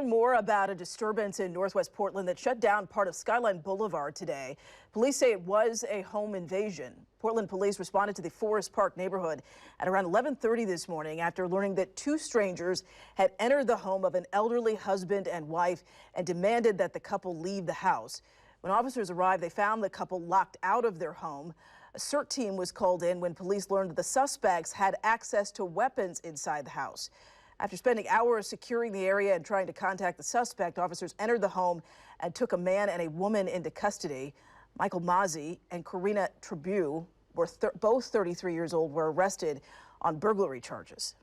learn more about a disturbance in Northwest Portland that shut down part of Skyline Boulevard today. Police say it was a home invasion. Portland police responded to the Forest Park neighborhood at around 11:30 this morning after learning that two strangers had entered the home of an elderly husband and wife and demanded that the couple leave the house. When officers arrived, they found the couple locked out of their home. A CERT team was called in when police learned that the suspects had access to weapons inside the house. After spending hours securing the area and trying to contact the suspect, officers entered the home and took a man and a woman into custody. Michael Mazzi and Karina Tribue, both 33 years old, were arrested on burglary charges.